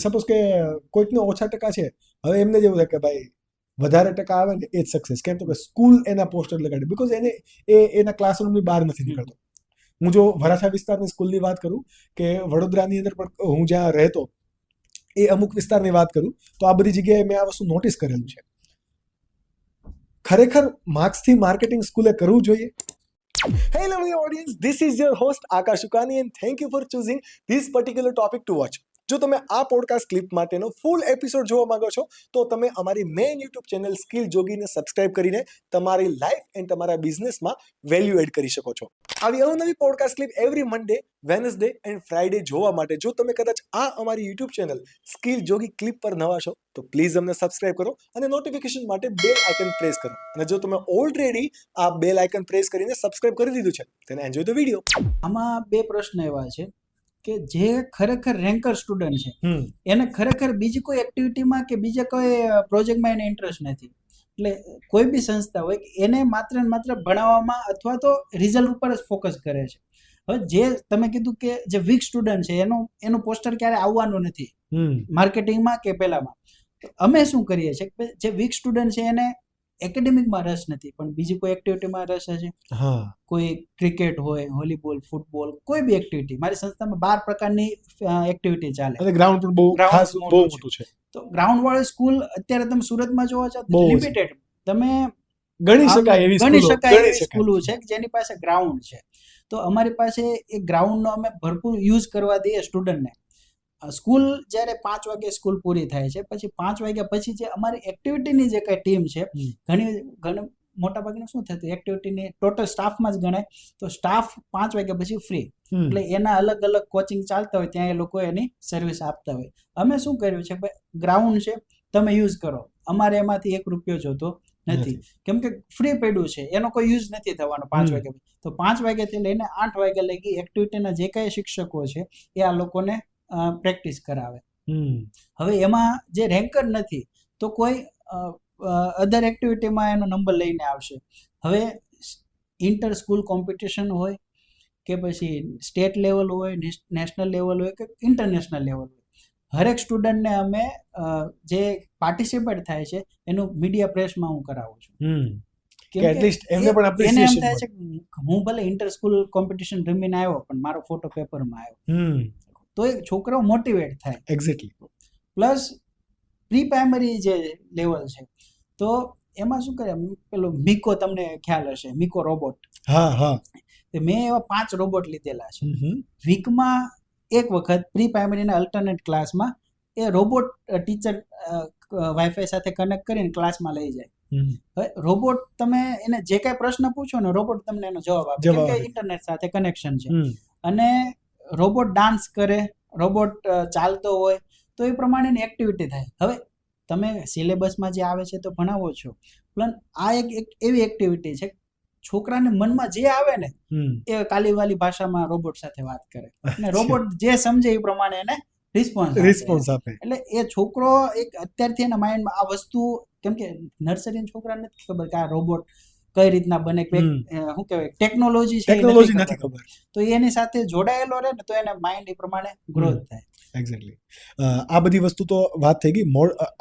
Suppose કે કોઈકને ઓછા ટકા છે, હવે એમને જ એવું થાય કે ભાઈ વધારે ટકા આવે ને એ જ સક્સેસ. કેમ તો કે સ્કૂલ એના પોસ્ટર લગાડે, બીકોઝ એને એના ક્લાસરૂમની બહાર નથી નીકળતો. હું જો વરાછા વિસ્તારની સ્કૂલની વાત કરું કે વડોદરાની અંદર પણ હું જ્યાં રહેતો એ અમુક વિસ્તારની વાત કરું તો આ બધી જગ્યાએ મેં આ વસ્તુ નોટિસ કરેલું છે. ખરેખર માર્ક્સથી માર્કેટિંગ સ્કૂલે કરવું જોઈએ. Hello audience, this is your host Akash Ukani and thank you for choosing this particular topic to watch. જો તમે આ પોડકાસ્ટ ક્લિપ માટેનો ફૂલ એપિસોડ જોવા માંગો છો તો તમે અમારી મેઇન યુટ્યુબ ચેનલ સ્કિલ જોગીને સબસ્ક્રાઇબ કરીને તમારી લાઈફ એન્ડ તમારા બિઝનેસમાં વેલ્યુ એડ કરી શકો છો. આવી અવનવી podcast clip every Monday, Wednesday and Friday જોવા માટે જો તમે કદાચ આ અમારી યુટ્યુબ ચેનલ સ્કિલ જોગી ક્લિપ પર નવા છો તો પ્લીઝ અમને સબસ્ક્રાઇબ કરો અને નોટિફિકેશન માટે બેલ આઇકન પ્રેસ કરો. અને જો તમે ઓલરેડી આ બેલ આઇકન પ્રેસ કરીને સબસ્ક્રાઇબ કરી દીધું છે then enjoy the video. આમાં બે પ્રશ્ન એવા છે કે જે ખરેખર રેન્કર સ્ટુડન્ટ છે એને ખરેખર બીજી કોઈ એક્ટિવિટીમાં કે બીજા કોઈ પ્રોજેક્ટમાં એને ઇન્ટરેસ્ટ નથી. એટલે કોઈ બી સંસ્થા હોય એને માત્ર ને માત્ર ભણાવવામાં અથવા તો રિઝલ્ટ ઉપર જ ફોકસ કરે છે. હવે જે તમે કીધું કે જે વીક સ્ટુડન્ટ છે એનું પોસ્ટર ક્યારે આવવાનું નથી માર્કેટિંગમાં કે પેલામાં. અમે શું કરીએ છીએ કે જે વીક સ્ટુડન્ટ છે એને એકેડેમિકમાં રસ નથી પણ બીજી કોઈ એક્ટિવિટીમાં રસ હશે. કોઈ ક્રિકેટ હોય, વોલીબોલ, ફૂટબોલ, કોઈ બી એક્ટિવિટી. મારી સંસ્થામાં 12 પ્રકારની એક્ટિવિટી ચાલે. અને ગ્રાઉન્ડ પણ બહુ ખાસ બહુ મોટું છે. તો ગ્રાઉન્ડ વાળી સ્કૂલ અત્યારે તમે સુરતમાં જોવા જાવ તો લિમિટેડ તમે ગણી શકાય એવી સ્કૂલો છે જેની પાસે ગ્રાઉન્ડ છે. તો અમારી પાસે એ ગ્રાઉન્ડનો અમે ભરપૂર યુઝ કરવા દઈએ સ્ટુડન્ટને. સ્કૂલ જ્યારે 5 વાગે સ્કૂલ પૂરી થાય છે પછી 5 વાગ્યા પછી જે અમારી એક્ટિવિટીની જે કઈ ટીમ છે ઘણી મોટા ભાગનું શું થતું એક્ટિવિટીની ટોટલ સ્ટાફમાં જ ગણાય તો સ્ટાફ 5 વાગ્યા પછી ફ્રી. એટલે એના અલગ અલગ કોચિંગ ચાલતા હોય ત્યાં એ લોકો એની સર્વિસ આપતા હોય. અમે શું કર્યું છે ભાઈ ગ્રાઉન્ડ છે તમે યુઝ કરો, અમારે એમાંથી 1 રૂપિયો જોતો નથી કેમ કે ફ્રી પડ્યું છે, એનો કોઈ યુઝ નથી થવાનો 5 વાગ્યા પછી. તો 5 વાગ્યાથી લઈને 8 વાગ્યા લગી એક્ટિવિટીના જે કઈ શિક્ષકો છે એ આ લોકોને પ્રેક્ટિસ કરાવે. હવે એમાં જે રેન્કર નથી તો કોઈ અધર એક્ટિવિટીમાં એનો નંબર લઈને આવશે. હવે ઇન્ટર સ્કૂલ કોમ્પિટિશન હોય કે પછી સ્ટેટ લેવલ હોય, નેશનલ લેવલ હોય કે ઇન્ટરનેશનલ લેવલ હોય, હરેક સ્ટુડન્ટને અમે જે પાર્ટિસિપેટ થાય છે એનું મીડિયા પ્રેસમાં હું કરાવું છું. કે એટલીસ્ટ એમને પણ એપ્રિસિએશન થાય છે હું ભલે ઇન્ટર સ્કૂલ કોમ્પિટિશન રમીને આવ્યો પણ મારો ફોટો પેપરમાં આવ્યો તો એ છોકરાઓ મોટિવેટ થાય. એક્ઝેક્ટલી. પ્લસ પ્રી પ્રાઇમરી જે લેવલ છે તો એમાં શું કરે પેલો મિકો તમને ખ્યાલ હશે, મિકો રોબોટ. મેં એવા 5 રોબોટ લીધેલા છે. વીકમાં એક વખત પ્રી પ્રાઇમરીના અલ્ટરનેટ ક્લાસમાં એ રોબોટ ટીચર વાઈફાઈ સાથે કનેક્ટ કરીને ક્લાસમાં લઈ જાય. હવે રોબોટ તમે એને જે કાંઈ પ્રશ્ન પૂછો ને રોબોટ તમને એનો જવાબ આપે કેમ કે ઇન્ટરનેટ સાથે કનેક્શન છે. અને રોબોટ ડાન્સ કરે, રોબોટ ચાલતો હોય તો એ પ્રમાણેની એક્ટિવિટી થાય. હવે તમે સિલેબસમાં જે આવે છે તો ભણાવો છો પણ આ એક એવી એક્ટિવિટી છે છોકરાને મનમાં જે આવે ને એ કાલીવાલી ભાષામાં રોબોટ સાથે વાત કરે અને રોબોટ જે સમજે એ પ્રમાણે એને રિસ્પોન્સ આપે. એટલે એ છોકરો એક અત્યારથી એના માઇન્ડમાં આ વસ્તુ કેમ કે નર્સરીના છોકરાને નથી ખબર કે આ રોબોટ કઈ રીતના બને, શું કહેવાય ટેકનોલોજી છે નથી ખબર. તો એની સાથે જોડાયેલો રહે ને તો એને માઇન્ડ એ પ્રમાણે ગ્રોથ થાય. એક્ઝેક્ટલી. આ બધી વસ્તુ તો વાત થઈ ગઈ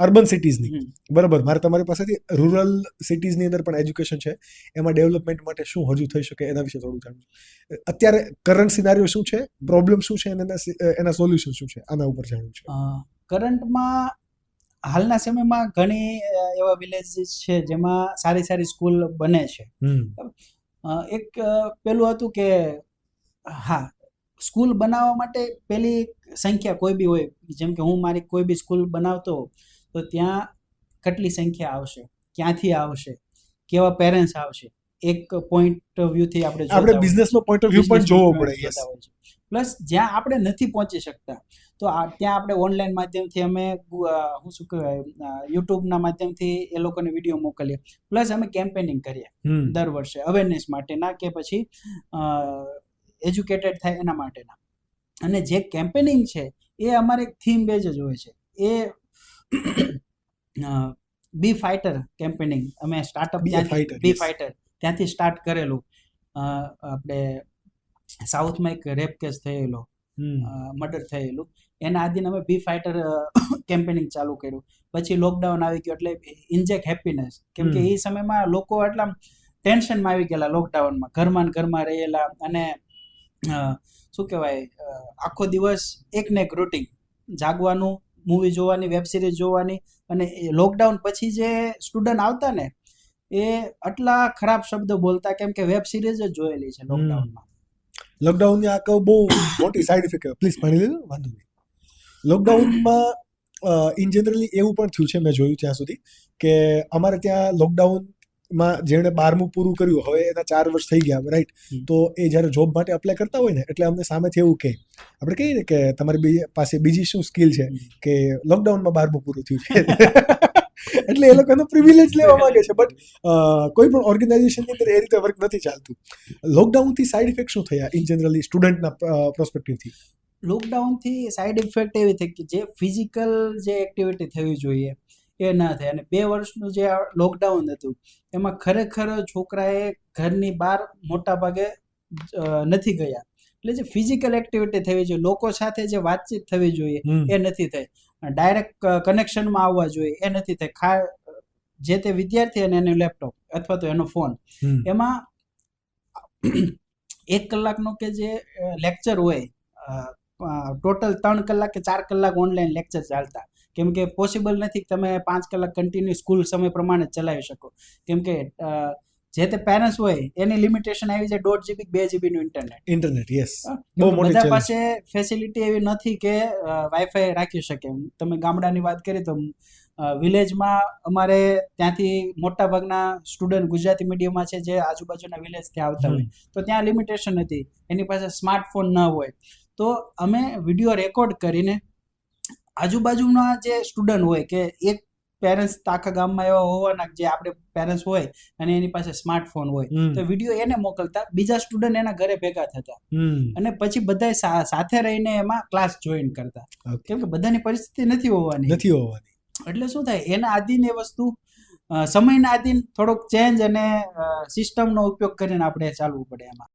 અર્બન સિટીઝની, બરાબર. મારે તમારી પાસેથી રૂરલ સિટીઝની અંદર પણ એજ્યુકેશન છે એમાં ડેવલપમેન્ટ માટે શું હજુ થઈ શકે એના વિશે થોડું જાણવું. અત્યારે કરંટ સિનારીઓ શું છે, પ્રોબ્લેમ શું છે અને એના સોલ્યુશન શું છે, આના ઉપર જાણવું છે. કરંટમાં હાલના સમયમાં ઘણી એવા વિલેજીસ છે જેમાં સારી સારી સ્કૂલ બને છે. એક પેલું હતું કે હા સ્કૂલ બનાવવા માટે પેલી સંખ્યા કોઈ બી હોય, જેમ કે હું મારી કોઈ બી સ્કૂલ બનાવતો તો ત્યાં કેટલી સંખ્યા આવશે, ક્યાંથી આવશે, કેવા પેરેન્ટ્સ આવશે, એક પોઈન્ટ ઓફ વ્યૂથી આપણે બિઝનેસનો પોઈન્ટ ઓફ વ્યૂ પણ જોવો પડે. પ્લસ જ્યાં આપણે નથી પહોંચી શકતા તો ત્યાં આપણે ઓનલાઈન માધ્યમથી અમે શું કહેવાય યુટ્યુબના માધ્યમથી એ લોકોને વિડીયો મોકલીએ. પ્લસ અમે કેમ્પેનિંગ કરીએ દર વર્ષે અવેરનેસ માટેના કે પછી એજ્યુકેટેડ થાય એના માટેના. અને જે કેમ્પેનિંગ છે એ અમારે એક થીમ બેઝ જ હોય છે. એ બી ફાઇટર કેમ્પેનિંગ અમે સ્ટાર્ટઅપ બી ફાઇટર ત્યાંથી સ્ટાર્ટ કરેલું. આપણે સાઉથમાં એક રેપ કેસ થયેલો મર્ડર થયેલું. એના આદિન અમે બી ફાઇટર કેમ્પેનિંગ ચાલુ કર્યું. પછી લોકડાઉન આવી ગયું એટલે ઇન્જેક્ટ હેપીનેસ, કેમ કે એ સમયમાં લોકો એટલા ટેન્શનમાં આવી ગયેલા લોકડાઉનમાં, ઘરમાં ને ઘરમાં રહેલા, અને શું કહેવાય, આખો દિવસ એક ને એક રૂટીન, જાગવાનું, મૂવી જોવાની, વેબ સિરીઝ જોવાની. અને લોકડાઉન પછી જે સ્ટુડન્ટ આવતા ને એ આટલા ખરાબ શબ્દો બોલતા, કેમ કે વેબ સિરીઝ જ જોયેલી છે લોકડાઉનમાં. લોકડાઉનની આ બહુ મોટી સાઈડ ઇફેક્ટ. પ્લીઝ પાણી લેજો, વાંધો નહીં. લોકડાઉનમાં ઇન જનરલી એવું પણ થયું છે, મેં જોયું ત્યાં સુધી, કે અમારે ત્યાં લોકડાઉનમાં જેણે 12મું પૂરું કર્યું, હવે એના 4 વર્ષ થઈ ગયા, રાઈટ, તો એ જ્યારે જોબ માટે અપ્લાય કરતા હોય ને, એટલે અમને સામેથી એવું કહે, આપણે કહીએ ને કે તમારી પાસે બીજી શું સ્કિલ છે, કે લોકડાઉનમાં 12મું પૂરું થયું છે. એટલે એ લોકોનો પ્રિવિલેજ લેવા માંગે છે, બટ કોઈ પણ ઓર્ગેનાઇઝેશનની અંદર એ રીતે વર્ક નથી ચાલતું. લોકડાઉનથી સાઈડ ઇફેક્ટ શું થયા ઇન જનરલી સ્ટુડન્ટના પ્રોસ્પેક્ટિવથી? લોકડાઉનથી સાઈડ ઇફેક્ટ એવી થઈ કે જે ફિઝિકલ જે એક્ટિવિટી થવી જોઈએ એ ના થાય. અને 2 વર્ષનું જે લોકડાઉન હતું એમાં ખરેખર છોકરાએ ઘરની બહાર મોટા ભાગે નથી ગયા. એટલે જે ફિઝિકલ એક્ટિવિટી થવી જોઈએ, લોકો સાથે જે વાતચીત થવી જોઈએ એ નથી થઈ. ડાયરેક્ટ કનેક્શનમાં આવવા જોઈએ એ નથી થઈ. જે તે વિદ્યાર્થી અને એનું લેપટોપ અથવા તો એનો ફોન, એમાં 1 કલાકનો કે જે લેક્ચર હોય, ટોટલ 3 કલાક કે 4 કલાક ઓનલાઈન લેક્ચર ચાલતા, કેમ કે પોસિબલ નથી કે તમે 5 કલાક કન્ટિન્યુ સ્કૂલ સમય પ્રમાણે ચલાવી શકો, કેમ કે જે તે પેરેન્ટ્સ હોય એની લિમિટેશન આવી જાય 1.5 GB 2 GB નું ઇન્ટરનેટ. યસ, બહુ મોટી બધા પાસે ફેસિલિટી એવી નથી કે વાઈફાઈ રાખી શકે. તમે ગામડાની વાત કરી તો વિલેજમાં અમારે ત્યાંથી મોટા ભાગના સ્ટુડન્ટ ગુજરાતી મીડિયમમાં છે, જે આજુબાજુના વિલેજથી આવતા હોય, તો ત્યાં લિમિટેશન હતી, એની પાસે સ્માર્ટફોન ન હોય. તો અમે વિડીયો રેકોર્ડ કરીને આજુબાજુના જે સ્ટુડન્ટ હોય, કે એક પેરેન્ટ્સ આખા ગામમાં એવા હોવાના જે આપણે પેરેન્ટ્સ હોય અને એની પાસે સ્માર્ટફોન હોય, તો વિડીયો એને મોકલતા, બીજા સ્ટુડન્ટ એના ઘરે ભેગા થતા, અને પછી બધા સાથે રહીને એમાં ક્લાસ જોઈન કરતા, કેમ કે બધાની પરિસ્થિતિ નથી હોવાની. એટલે શું થાય, એના આધીન એ વસ્તુ સમયના આધીન થોડોક ચેન્જ અને સિસ્ટમનો ઉપયોગ કરીને આપણે ચાલવું પડે એમાં.